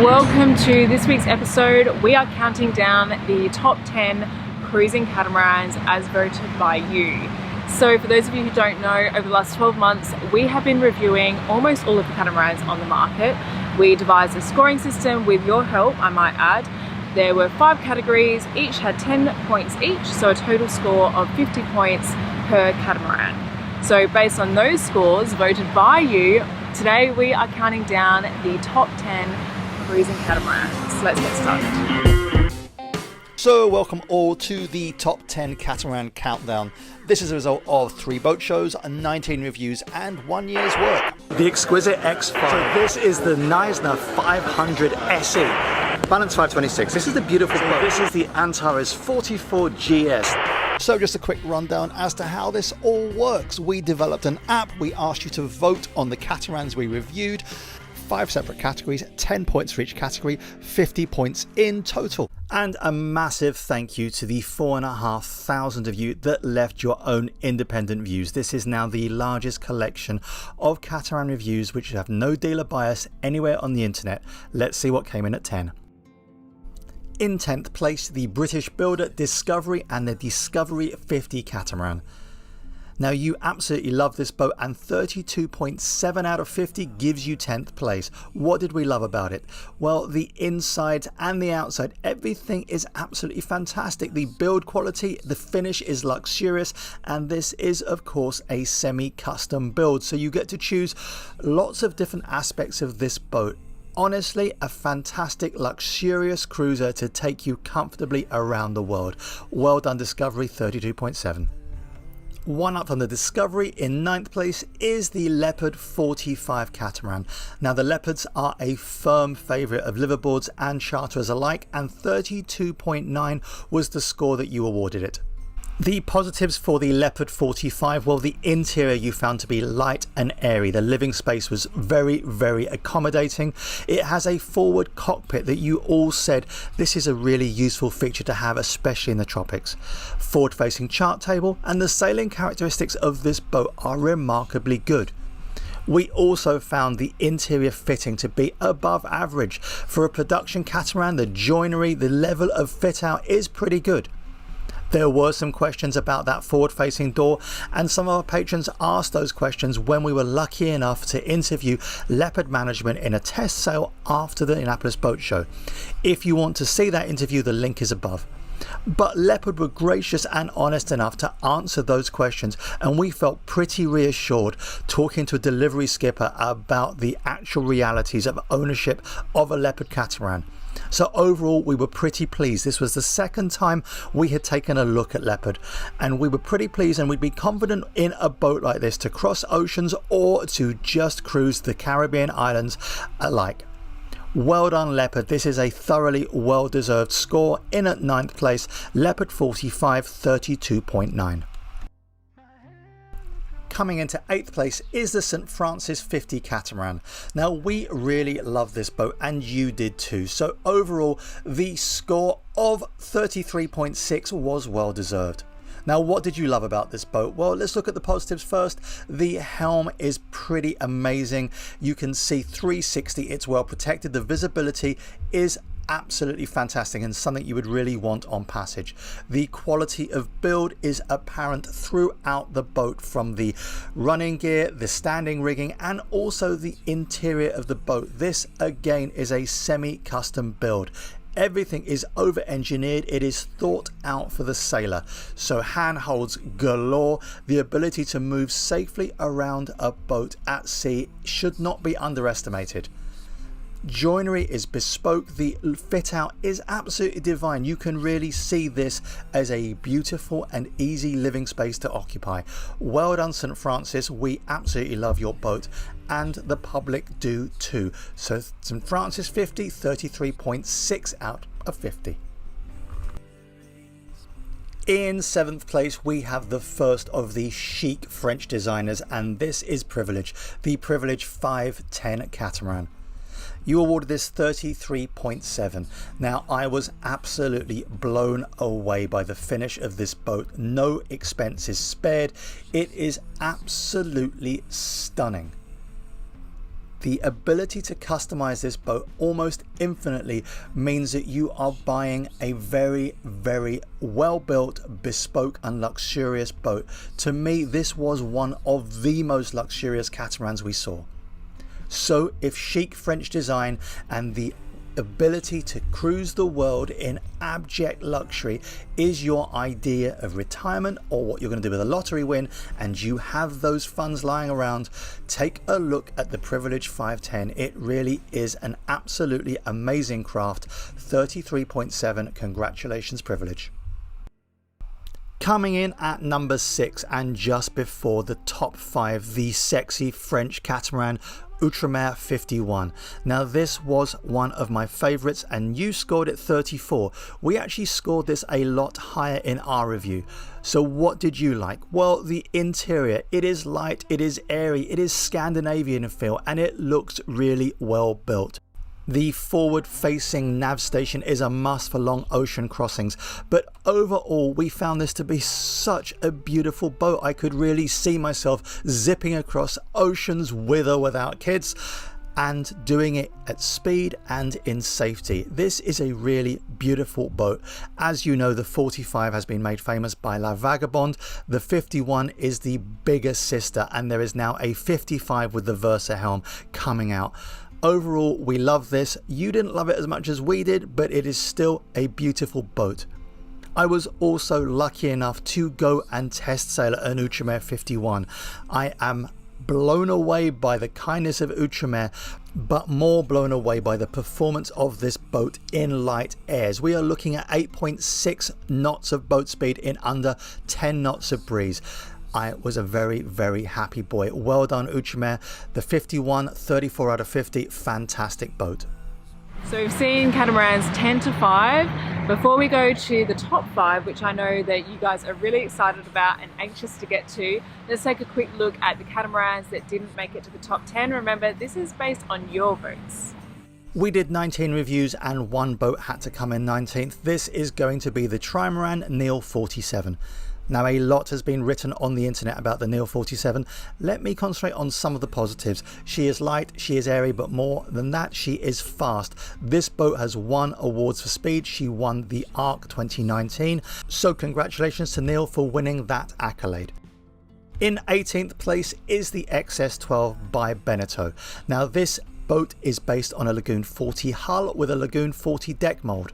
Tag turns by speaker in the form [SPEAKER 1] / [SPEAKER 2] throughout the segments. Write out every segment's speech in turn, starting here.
[SPEAKER 1] Welcome to this week's episode. We are counting down the top 10 cruising catamarans as voted by you. So for those of you who don't know, over the last 12 months, we have been reviewing almost all of the catamarans on the market. We devised a scoring system with your help, I might add. There were 5 categories, each had 10 points each, so a total score of 50 points per catamaran. So based on those scores voted by you, today we are counting down the top 10 cruising catamarans. Let's get started.
[SPEAKER 2] So welcome all to the top 10 catamaran countdown. This is a result of 3 boat shows, 19 reviews and 1 year's work.
[SPEAKER 3] The exquisite X5. So this is the Neisner 500 SE. Balance 526. This is the beautiful boat. This is the Antares 44 GS.
[SPEAKER 2] So just a quick rundown as to how this all works. We developed an app. We asked you to vote on the catamarans we reviewed. 5 separate categories, 10 points for each category, 50 points in total.
[SPEAKER 3] And a massive thank you to the 4,500 of you that left your own independent views. This is now the largest collection of catamaran reviews which have no dealer bias anywhere on the internet. Let's see what came in at 10. In 10th place, the British builder Discovery and the Discovery 50 catamaran. Now you absolutely love this boat, and 32.7 out of 50 gives you 10th place. What did we love about it? Well, the inside and the outside, everything is absolutely fantastic. The build quality, the finish is luxurious, and this is of course a semi-custom build, so you get to choose lots of different aspects of this boat. Honestly, a fantastic luxurious cruiser to take you comfortably around the world. Well done Discovery, 32.7. One up from the Discovery in 9th place is the Leopard 45 catamaran. Now the Leopards are a firm favourite of liverboards and charterers alike, and 32.9 was the score that you awarded it. The positives for the Leopard 45, well, the interior you found to be light and airy. The living space was very, very accommodating. It has a forward cockpit that you all said this is a really useful feature to have, especially in the tropics. Forward facing chart table, and the sailing characteristics of this boat are remarkably good. We also found the interior fitting to be above average. For a production catamaran, the joinery, the level of fit out is pretty good. There were some questions about that forward-facing door, and some of our patrons asked those questions when we were lucky enough to interview Leopard management in a test sail after the Annapolis Boat Show. If you want to see that interview, the link is above. But Leopard were gracious and honest enough to answer those questions, and we felt pretty reassured talking to a delivery skipper about the actual realities of ownership of a Leopard catamaran. So overall we were pretty pleased. This was the second time we had taken a look at Leopard, and we were pretty pleased, and we'd be confident in a boat like this to cross oceans or to just cruise the Caribbean islands alike. Well done Leopard, this is a thoroughly well deserved score. In at 9th place, Leopard 45, 32.9. Coming into 8th place is the St. Francis 50 catamaran. Now we really love this boat, and you did too. So overall the score of 33.6 was well deserved. Now what did you love about this boat? Well, let's look at the positives first. The helm is pretty amazing. You can see 360, it's well protected. The visibility is absolutely fantastic and something you would really want on passage. The quality of build is apparent throughout the boat, from the running gear, the standing rigging, and also the interior of the boat. This again is a semi-custom build. Everything is over engineered, it is thought out for the sailor. So handholds galore. The ability to move safely around a boat at sea should not be underestimated. Joinery is bespoke, the fit out is absolutely divine. You can really see this as a beautiful and easy living space to occupy. Well done St. Francis, we absolutely love your boat, and the public do too. So St. Francis 50, 33.6 out of 50. In 7th place we have the first of the chic French designers, and this is Privilege, the Privilege 510 catamaran. You awarded this 33.7. Now I was absolutely blown away by the finish of this boat. No expenses spared. It is absolutely stunning. The ability to customize this boat almost infinitely means that you are buying a very, very well built, bespoke and luxurious boat. To me, this was one of the most luxurious catamarans we saw. So if chic French design and the ability to cruise the world in abject luxury is your idea of retirement, or what you're going to do with a lottery win, and you have those funds lying around, take a look at the Privilege 510. It really is an absolutely amazing craft. 33.7. Congratulations, Privilege. Coming in at number 6 and just before the top 5, the sexy French catamaran Outremer 51. Now this was one of my favorites and you scored it 34. We actually scored this a lot higher in our review. So what did you like? Well, the interior, it is light, it is airy, it is Scandinavian in feel, and it looks really well built. The forward-facing nav station is a must for long ocean crossings, but overall we found this to be such a beautiful boat. I could really see myself zipping across oceans with or without kids, and doing it at speed and in safety. This is a really beautiful boat. As you know, the 45 has been made famous by La Vagabonde. The 51 is the bigger sister, and there is now a 55 with the Versa helm coming out. Overall, we love this. You didn't love it as much as we did, but it is still a beautiful boat. I was also lucky enough to go and test sail an Outremer 51. I am blown away by the kindness of Outremer, but more blown away by the performance of this boat in light airs. We are looking at 8.6 knots of boat speed in under 10 knots of breeze. I was a very, very happy boy. Well done, Outremer. The 51, 34 out of 50, fantastic boat.
[SPEAKER 1] So we've seen catamarans 10 to 5. Before we go to the top 5, which I know that you guys are really excited about and anxious to get to, let's take a quick look at the catamarans that didn't make it to the top 10. Remember, this is based on your votes.
[SPEAKER 3] We did 19 reviews and one boat had to come in 19th. This is going to be the Trimaran Neil 47. Now, a lot has been written on the internet about the Neil 47. Let me concentrate on some of the positives. She is light, she is airy, but more than that, she is fast. This boat has won awards for speed. She won the ARC 2019. So congratulations to Neil for winning that accolade. In 18th place is the XS12 by Beneteau. Now, this boat is based on a Lagoon 40 hull with a Lagoon 40 deck mold.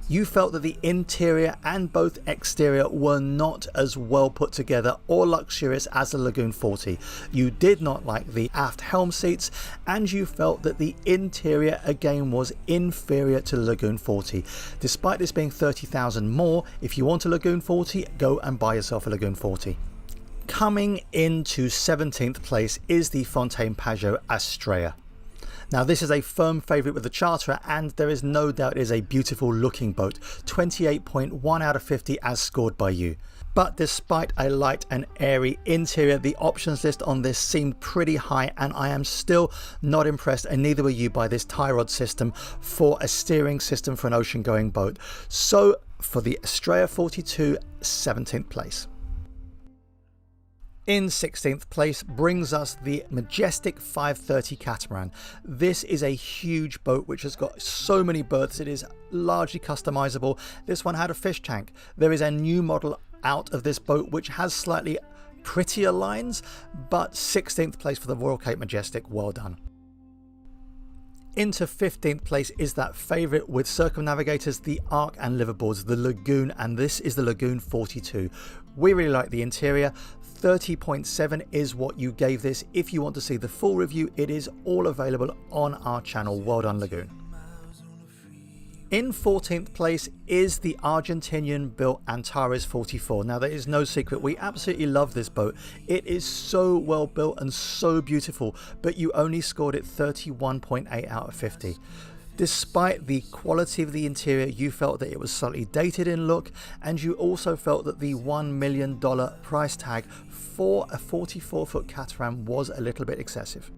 [SPEAKER 3] You felt that the interior and both exterior were not as well put together or luxurious as the Lagoon 40. You did not like the aft helm seats, and you felt that the interior again was inferior to the Lagoon 40. Despite this being 30,000 more, if you want a Lagoon 40, go and buy yourself a Lagoon 40. Coming into 17th place is the Fontaine Pajot Astrea. Now, this is a firm favourite with the charterer, and there is no doubt it is a beautiful looking boat. 28.1 out of 50 as scored by you. But despite a light and airy interior, the options list on this seemed pretty high, and I am still not impressed, and neither were you, by this tie rod system for a steering system for an ocean going boat. So for the Astrea 42, 17th place. In 16th place brings us the majestic 530 catamaran. This is a huge boat which has got so many berths. It is largely customizable. This one had a fish tank. There is a new model out of this boat which has slightly prettier lines, but 16th place for the Royal Cape Majestic. Well done. Into 15th place is that favourite with circumnavigators, the Arc and liverboards, the Lagoon, and this is the Lagoon 42. We really like the interior. 30.7 is what you gave this. If you want to see the full review, it is all available on our channel. Well done, Lagoon. In 14th place is the Argentinian built Antares 44. Now, there is no secret, we absolutely love this boat. It is so well built and so beautiful, but you only scored it 31.8 out of 50. Despite the quality of the interior, you felt that it was slightly dated in look, and you also felt that the $1 million price tag for a 44-foot catamaran was a little bit excessive.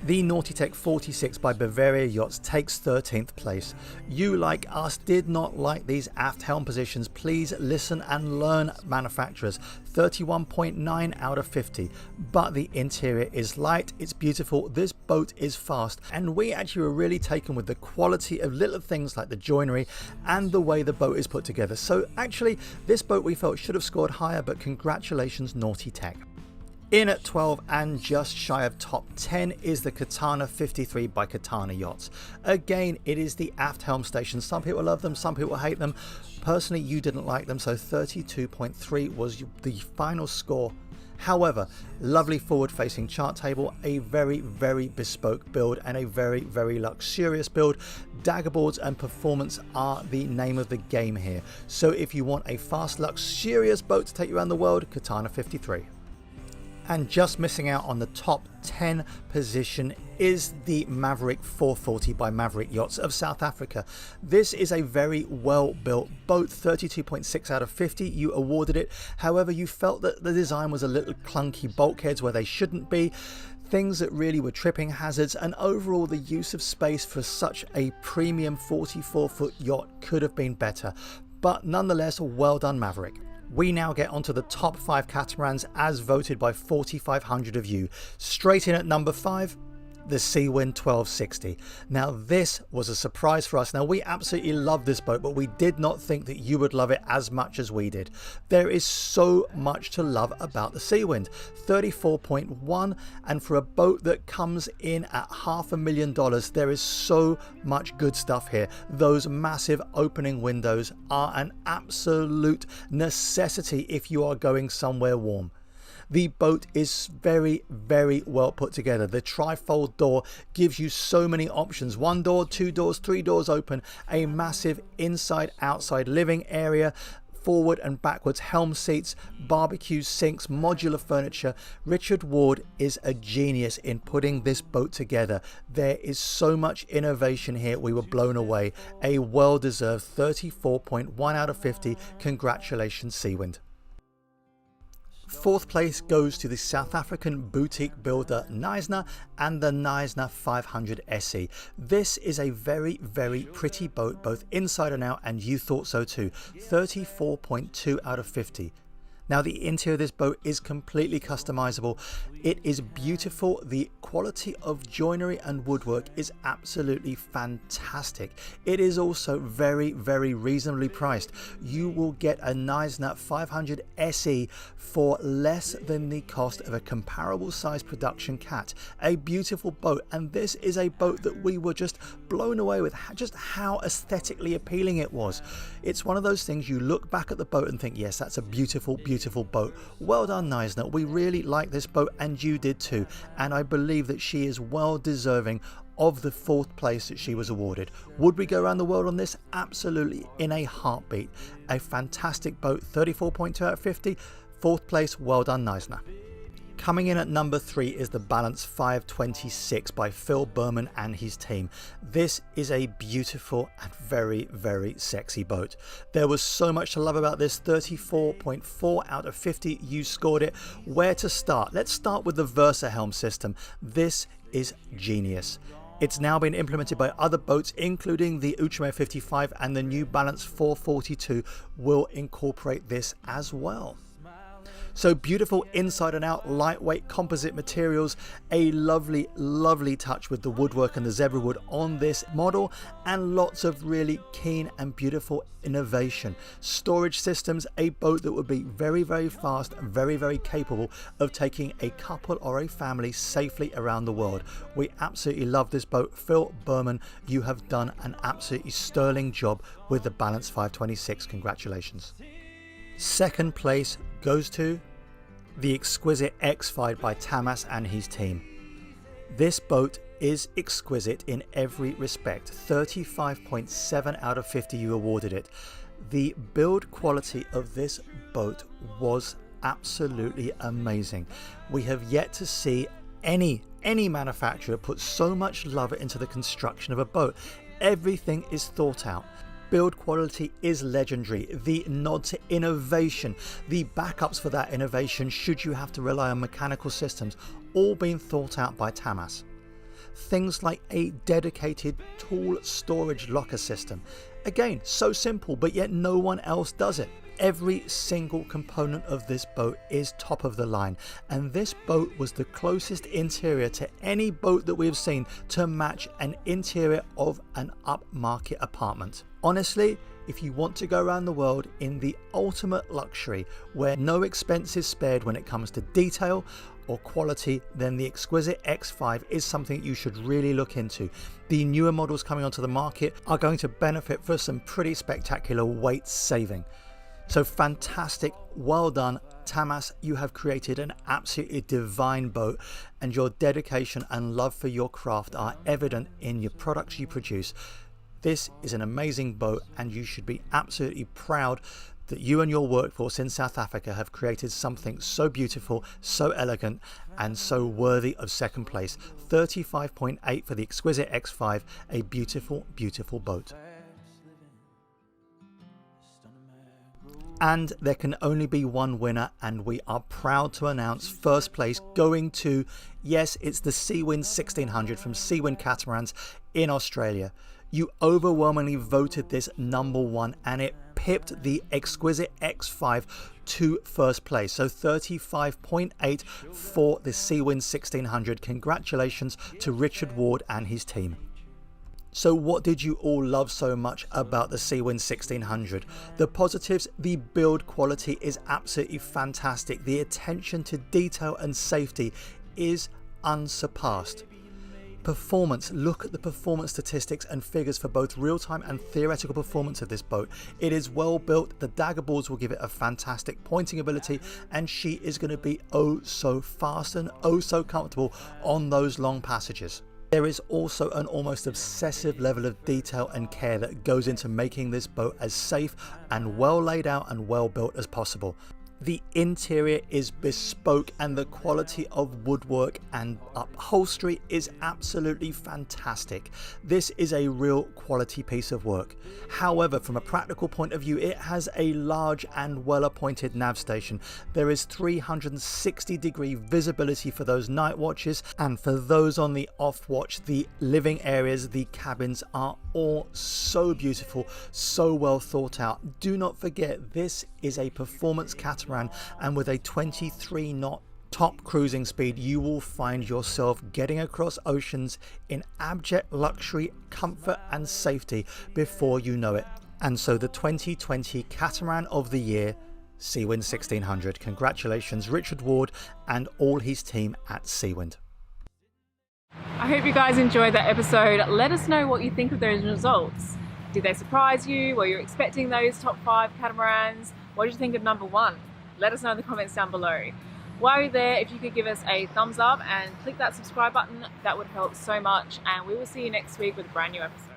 [SPEAKER 3] The Naughtytech 46 by Bavaria Yachts takes 13th place. You, like us, did not like these aft helm positions. Please listen and learn, manufacturers. 31.9 out of 50. But the interior is light, it's beautiful, this boat is fast, and we actually were really taken with the quality of little things like the joinery and the way the boat is put together. So actually, this boat we felt should have scored higher, but congratulations, Naughtytech. In at 12 and just shy of top 10 is the Katana 53 by Katana Yachts. Again, it is the aft helm station. Some people love them, some people hate them. Personally, you didn't like them, so 32.3 was the final score. However, lovely forward-facing chart table, a very, very bespoke build, and a very, very luxurious build. Dagger boards and performance are the name of the game here. So if you want a fast, luxurious boat to take you around the world, Katana 53. And just missing out on the top 10 position is the Maverick 440 by Maverick Yachts of South Africa. This is a very well built boat, 32.6 out of 50. You awarded it. However, you felt that the design was a little clunky, bulkheads where they shouldn't be, things that really were tripping hazards, and overall the use of space for such a premium 44-foot yacht could have been better. But nonetheless, well done, Maverick. We now get onto the top 5 catamarans as voted by 4,500 of you. Straight in at number 5, the Seawind 1260. Now this was a surprise for us. Now we absolutely love this boat, but we did not think that you would love it as much as we did. There is so much to love about the Seawind. 34.1, and for a boat that comes in at $500,000, there is so much good stuff here. Those massive opening windows are an absolute necessity if you are going somewhere warm. The boat is very, very well put together. The trifold door gives you so many options. 1 door, 2 doors, 3 doors open, a massive inside-outside living area, forward and backwards helm seats, barbecue sinks, modular furniture. Richard Ward is a genius in putting this boat together. There is so much innovation here. We were blown away. A well-deserved 34.1 out of 50. Congratulations, Seawind. 4th place goes to the South African boutique builder Knysna and the Knysna 500 SE. This is a very, very pretty boat, both inside and out, and you thought so too. 34.2 out of 50. Now the interior of this boat is completely customizable. It is beautiful. The quality of joinery and woodwork is absolutely fantastic. It is also very, very reasonably priced. You will get a Knysna 500 SE for less than the cost of a comparable size production cat. A beautiful boat, and this is a boat that we were just blown away with just how aesthetically appealing it was. It's one of those things you look back at the boat and think, yes, that's a beautiful boat. Well done, Knysna. We really like this boat, and you did too, and I believe that she is well deserving of the 4th place that she was awarded. Would we go around the world on this? Absolutely, in a heartbeat. A fantastic boat, 34.2 out of 50. 4th place, well done, Knysna. Coming in at number 3 is the Balance 526 by Phil Berman and his team. This is a beautiful and very, very sexy boat. There was so much to love about this. 34.4 out of 50. You scored it. Where to start? Let's start with the Versa helm system. This is genius. It's now been implemented by other boats, including the Uchimo 55, and the new Balance 442 will incorporate this as well. So beautiful inside and out, lightweight composite materials, a lovely, lovely touch with the woodwork and the zebra wood on this model, and lots of really keen and beautiful innovation. Storage systems, a boat that would be very, very fast, very, very capable of taking a couple or a family safely around the world. We absolutely love this boat. Phil Berman, you have done an absolutely sterling job with the Balance 526. Congratulations. 2nd place goes to the exquisite X5 by Tamas and his team. This boat is exquisite in every respect. 35.7 out of 50 you awarded it. The build quality of this boat was absolutely amazing. We have yet to see any manufacturer put so much love into the construction of a boat. Everything is thought out. Build quality is legendary. The nod to innovation, the backups for that innovation should you have to rely on mechanical systems, all being thought out by Tamas. Things like a dedicated tool storage locker system. Again, so simple, but yet no one else does it. Every single component of this boat is top of the line, and this boat was the closest interior to any boat that we have seen to match an interior of an upmarket apartment. Honestly, if you want to go around the world in the ultimate luxury where no expense is spared when it comes to detail or quality, then the Exquisite X5 is something you should really look into. The newer models coming onto the market are going to benefit for some pretty spectacular weight saving. So fantastic, well done Tamas, you have created an absolutely divine boat, and your dedication and love for your craft are evident in your products you produce. This is an amazing boat, and you should be absolutely proud that you and your workforce in South Africa have created something so beautiful, so elegant, and so worthy of second place. 35.8 for the Exquisite X5, a beautiful, beautiful boat. And there can only be one winner, and we are proud to announce first place going to, yes, it's the Seawind 1600 from Seawind Catamarans in Australia. You overwhelmingly voted this number one, and it pipped the Exquisite X5 to first place. So 35.8 for the Seawind 1600. Congratulations to Richard Ward and his team. So what did you all love so much about the Seawind 1600? The positives: the build quality is absolutely fantastic. The attention to detail and safety is unsurpassed. Performance: look at the performance statistics and figures for both real-time and theoretical performance of this boat. It is well built, the dagger boards will give it a fantastic pointing ability, and she is going to be oh so fast and oh so comfortable on those long passages. There is also an almost obsessive level of detail and care that goes into making this boat as safe and well laid out and well built as possible. The interior is bespoke, and the quality of woodwork and upholstery is absolutely fantastic. This is a real quality piece of work. However, from a practical point of view, it has a large and well appointed nav station. There is 360-degree visibility for those night watches, and for those on the off watch, the living areas, the cabins are all so beautiful, so well thought out. Do not forget, this is a performance catamaran, and with a 23 knot top cruising speed, you will find yourself getting across oceans in abject luxury, comfort and safety before you know it. And so the 2020 Catamaran of the Year, Seawind 1600. Congratulations Richard Ward and all his team at Seawind.
[SPEAKER 1] I hope you guys enjoyed that episode. Let us know what you think of those results. Did they surprise you? Were you expecting those top 5 catamarans? What did you think of number 1? Let us know in the comments down below. While you're there, if you could give us a thumbs up and click that subscribe button, that would help so much. And we will see you next week with a brand new episode.